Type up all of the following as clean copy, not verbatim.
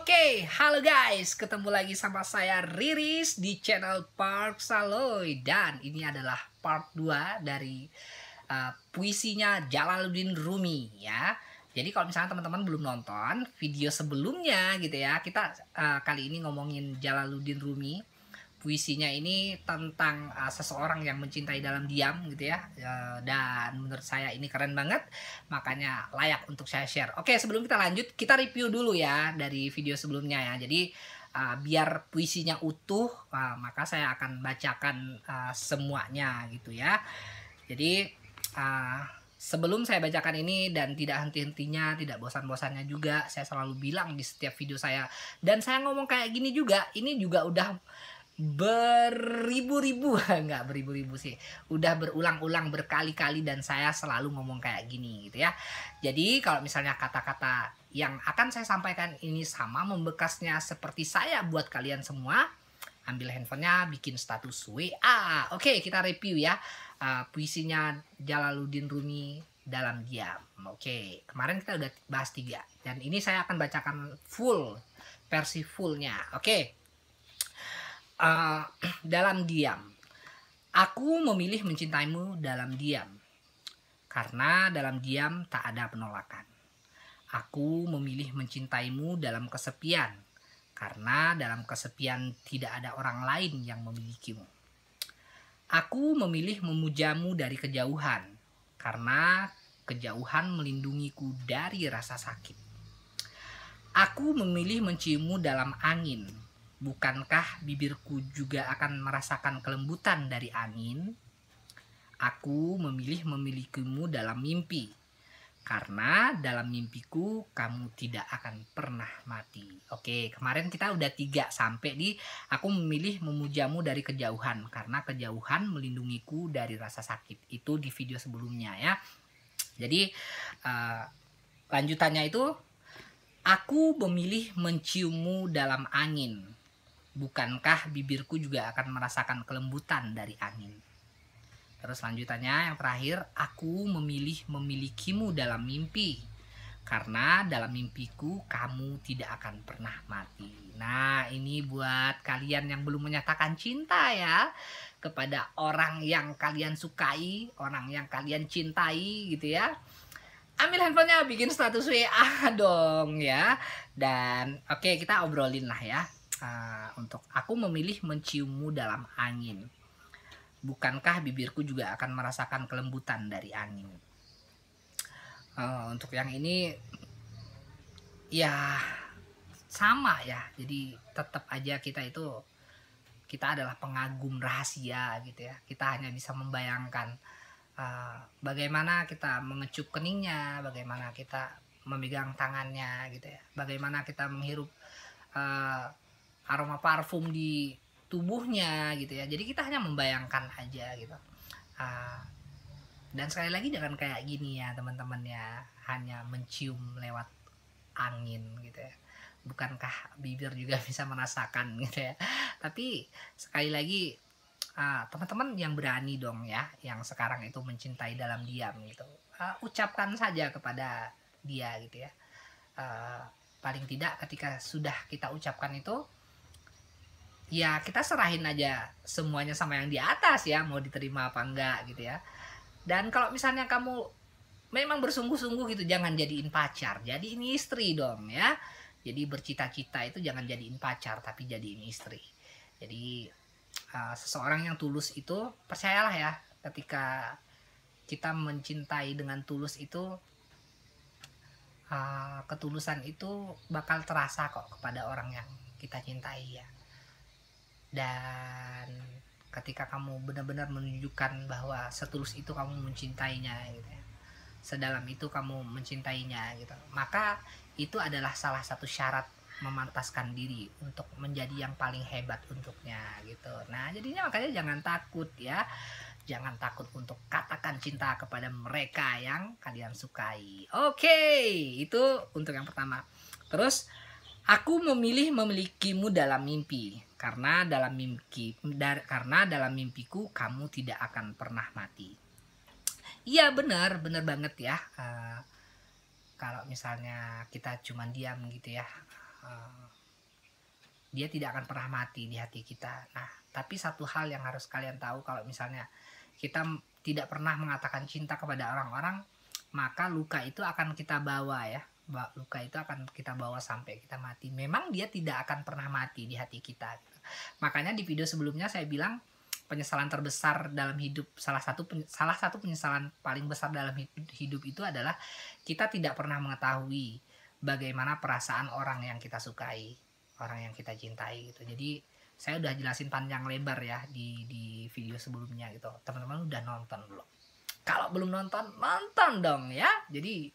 Oke, halo guys, ketemu lagi sama saya Riris di channel Park Saloy. Dan ini adalah part 2 dari puisinya Jalaluddin Rumi ya. Jadi kalau misalnya teman-teman belum nonton video sebelumnya gitu ya, kita kali ini ngomongin Jalaluddin Rumi. Puisinya ini tentang seseorang yang mencintai dalam diam gitu ya. Dan menurut saya ini keren banget, makanya layak untuk saya share. Oke, sebelum kita lanjut, kita review dulu ya dari video sebelumnya ya. Jadi biar puisinya utuh, maka saya akan bacakan semuanya gitu ya. Jadi sebelum saya bacakan ini, dan tidak henti-hentinya, tidak bosan-bosannya juga, saya selalu bilang di setiap video saya, dan saya ngomong kayak gini juga, ini juga udah beribu-ribu, nggak beribu-ribu sih, udah berulang-ulang berkali-kali, dan saya selalu ngomong kayak gini gitu ya. Jadi kalau misalnya kata-kata yang akan saya sampaikan ini sama membekasnya seperti saya buat kalian semua, ambil handphonenya, bikin status WA. Oke, kita review ya puisinya Jalaluddin Rumi dalam diam. Oke, kemarin kita udah bahas 3, dan ini saya akan bacakan full, versi fullnya. Oke. Dalam diam. Aku memilih mencintaimu dalam diam, karena dalam diam tak ada penolakan. Aku memilih mencintaimu dalam kesepian, karena dalam kesepian tidak ada orang lain yang memilikimu. Aku memilih memujamu dari kejauhan, karena kejauhan melindungiku dari rasa sakit. Aku memilih menciummu dalam angin. Bukankah bibirku juga akan merasakan kelembutan dari angin? Aku memilih memilikimu dalam mimpi, karena dalam mimpiku kamu tidak akan pernah mati. Oke, kemarin kita udah 3 sampai di aku memilih memujamu dari kejauhan, karena kejauhan melindungiku dari rasa sakit. Itu di video sebelumnya ya. Jadi lanjutannya itu, aku memilih menciummu dalam angin. Bukankah bibirku juga akan merasakan kelembutan dari angin? Terus lanjutannya yang terakhir, aku memilih memilikimu dalam mimpi, karena dalam mimpiku kamu tidak akan pernah mati. Nah, ini buat kalian yang belum menyatakan cinta ya kepada orang yang kalian sukai, orang yang kalian cintai gitu ya. Ambil handphonenya, bikin status WA dong ya. Dan oke, kita obrolin lah ya. Untuk aku memilih menciummu dalam angin. Bukankah bibirku juga akan merasakan kelembutan dari angin? Untuk yang ini ya sama ya. Jadi tetap aja kita adalah pengagum rahasia gitu ya. Kita hanya bisa membayangkan bagaimana kita mengecup keningnya, bagaimana kita memegang tangannya gitu ya, bagaimana kita menghirup aroma parfum di tubuhnya gitu ya. Jadi kita hanya membayangkan aja gitu. Dan sekali lagi jangan kayak gini ya teman-teman ya, hanya mencium lewat angin gitu ya. Bukankah bibir juga bisa merasakan gitu ya. Tapi sekali lagi teman-teman yang berani dong ya, yang sekarang itu mencintai dalam diam gitu, ucapkan saja kepada dia gitu ya. Paling tidak ketika sudah kita ucapkan itu, ya kita serahin aja semuanya sama yang di atas ya, mau diterima apa enggak gitu ya. Dan kalau misalnya kamu memang bersungguh-sungguh gitu, jangan jadiin pacar, jadiin istri dong ya. Jadi bercita-cita itu jangan jadiin pacar, tapi jadiin istri. Jadi seseorang yang tulus itu, percayalah ya, ketika kita mencintai dengan tulus itu, ketulusan itu bakal terasa kok kepada orang yang kita cintai ya. Dan ketika kamu benar-benar menunjukkan bahwa setulus itu kamu mencintainya gitu ya, sedalam itu kamu mencintainya gitu, maka itu adalah salah satu syarat memantaskan diri untuk menjadi yang paling hebat untuknya gitu. Nah, jadinya makanya jangan takut ya, jangan takut untuk katakan cinta kepada mereka yang kalian sukai. Oke, itu untuk yang pertama. Terus, aku memilih memilikimu dalam mimpi, karena dalam mimpiku kamu tidak akan pernah mati. Iya, benar banget ya. Kalau misalnya kita cuma diam gitu ya, dia tidak akan pernah mati di hati kita. Nah, tapi satu hal yang harus kalian tahu, kalau misalnya kita tidak pernah mengatakan cinta kepada orang-orang, maka luka itu akan kita bawa ya. Luka itu akan kita bawa sampai kita mati. Memang dia tidak akan pernah mati di hati kita. Makanya di video sebelumnya saya bilang penyesalan terbesar dalam hidup, salah satu penyesalan paling besar dalam hidup itu adalah kita tidak pernah mengetahui bagaimana perasaan orang yang kita sukai, orang yang kita cintai gitu. Jadi saya udah jelasin panjang lebar ya di video sebelumnya gitu. Teman-teman udah nonton belum? Kalau belum nonton, nonton dong ya. Jadi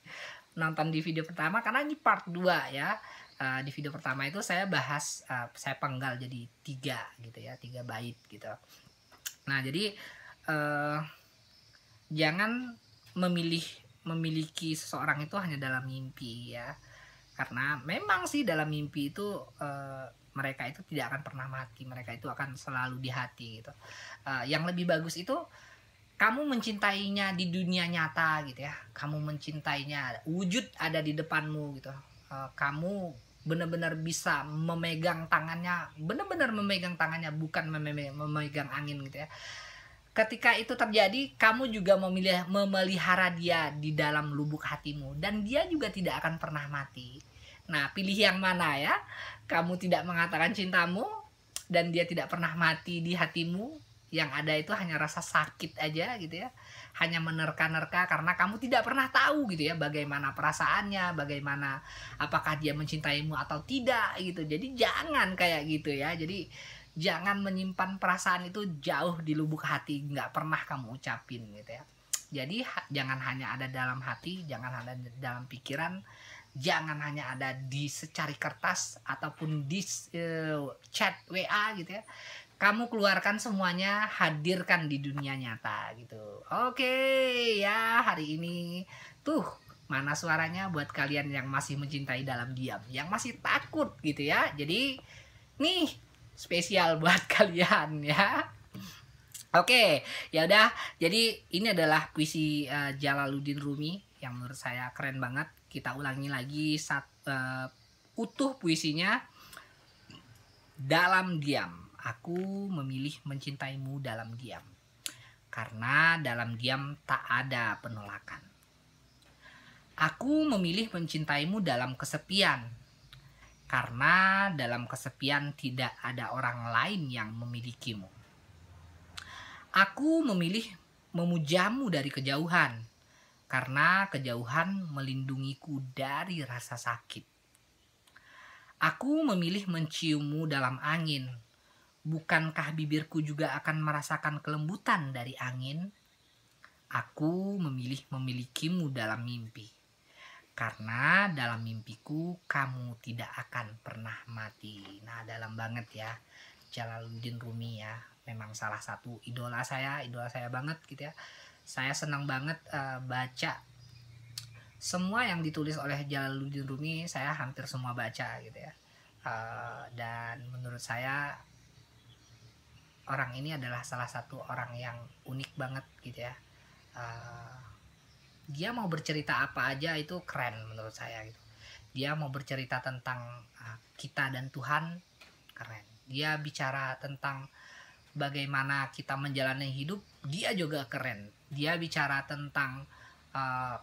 nonton di video pertama, karena ini part 2 ya. Di video pertama itu saya bahas, saya penggal jadi 3 gitu ya, 3 bait gitu. Nah, jadi jangan memiliki seseorang itu hanya dalam mimpi ya. Karena memang sih dalam mimpi itu mereka itu tidak akan pernah mati, mereka itu akan selalu di hati gitu. Yang lebih bagus itu kamu mencintainya di dunia nyata gitu ya. Kamu mencintainya, wujud ada di depanmu gitu. Kamu benar-benar bisa memegang tangannya, benar-benar memegang tangannya, bukan memegang angin gitu ya. Ketika itu terjadi, kamu juga memelihara dia di dalam lubuk hatimu, dan dia juga tidak akan pernah mati. Nah, pilih yang mana ya? Kamu tidak mengatakan cintamu dan dia tidak pernah mati di hatimu. Yang ada itu hanya rasa sakit aja gitu ya. Hanya menerka-nerka karena kamu tidak pernah tahu gitu ya bagaimana perasaannya, bagaimana apakah dia mencintaimu atau tidak gitu. Jadi jangan kayak gitu ya. Jadi jangan menyimpan perasaan itu jauh di lubuk hati, nggak pernah kamu ucapin gitu ya. Jadi jangan hanya ada dalam hati, jangan ada dalam pikiran, jangan hanya ada di secari kertas ataupun di chat WA gitu ya. Kamu keluarkan semuanya, hadirkan di dunia nyata gitu. Oke ya, hari ini tuh mana suaranya buat kalian yang masih mencintai dalam diam, yang masih takut gitu ya. Jadi nih spesial buat kalian ya. Oke, ya udah. Jadi ini adalah puisi Jalaluddin Rumi yang menurut saya keren banget. Kita ulangi lagi utuh puisinya. Dalam diam, aku memilih mencintaimu dalam diam, karena dalam diam tak ada penolakan. Aku memilih mencintaimu dalam kesepian, karena dalam kesepian tidak ada orang lain yang memilikimu. Aku memilih memujamu dari kejauhan, karena kejauhan melindungiku dari rasa sakit. Aku memilih menciummu dalam angin. Bukankah bibirku juga akan merasakan kelembutan dari angin? Aku memilih memilikimu dalam mimpi, karena dalam mimpiku kamu tidak akan pernah mati. Nah, dalam banget ya, Jalaluddin Rumi ya. Memang salah satu idola saya banget gitu ya. Saya senang banget baca semua yang ditulis oleh Jalaluddin Rumi, saya hampir semua baca gitu ya. Dan menurut saya orang ini adalah salah satu orang yang unik banget gitu ya. Dia mau bercerita apa aja itu keren menurut saya gitu. Dia mau bercerita tentang kita dan Tuhan, keren. Dia bicara tentang bagaimana kita menjalani hidup, dia juga keren. Dia bicara tentang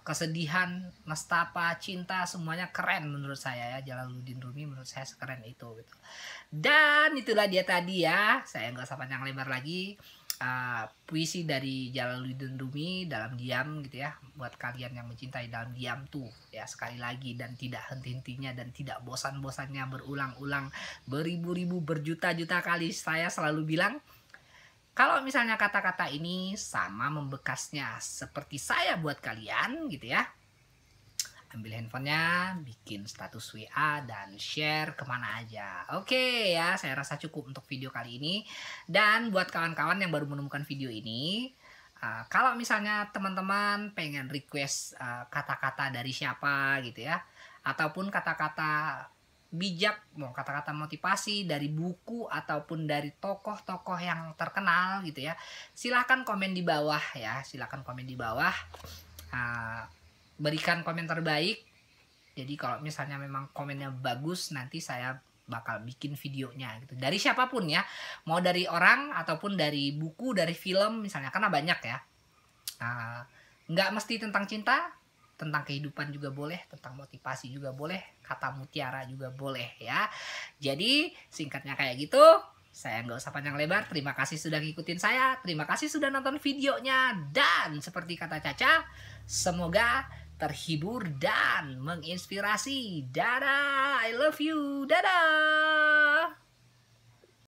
kesedihan, nestapa, cinta, semuanya keren menurut saya ya. Jalaluddin Rumi menurut saya sekeren itu gitu. Dan itulah dia tadi ya, saya nggak usah panjang lebar lagi, puisi dari Jalaluddin Rumi dalam diam gitu ya. Buat kalian yang mencintai dalam diam tuh ya, sekali lagi dan tidak henti-hentinya dan tidak bosan-bosannya, berulang-ulang, beribu-ribu, berjuta-juta kali saya selalu bilang, kalau misalnya kata-kata ini sama membekasnya seperti saya buat kalian gitu ya, ambil handphonenya, bikin status WA dan share kemana aja. Oke ya, saya rasa cukup untuk video kali ini. Dan buat kawan-kawan yang baru menemukan video ini, kalau misalnya teman-teman pengen request kata-kata dari siapa gitu ya, ataupun kata-kata bijak, mau kata-kata motivasi dari buku ataupun dari tokoh-tokoh yang terkenal gitu ya, silahkan komen di bawah ya, silahkan komen di bawah, berikan komen terbaik Jadi kalau misalnya memang komennya bagus, nanti saya bakal bikin videonya gitu. Dari siapapun ya, mau dari orang ataupun dari buku, dari film misalnya, karena banyak ya. Nggak mesti tentang cinta, tentang kehidupan juga boleh, tentang motivasi juga boleh, kata mutiara juga boleh ya. Jadi singkatnya kayak gitu. Saya nggak usah panjang lebar. Terima kasih sudah ngikutin saya. Terima kasih sudah nonton videonya. Dan seperti kata Caca, semoga terhibur dan menginspirasi. Dadah, I love you. Dadah.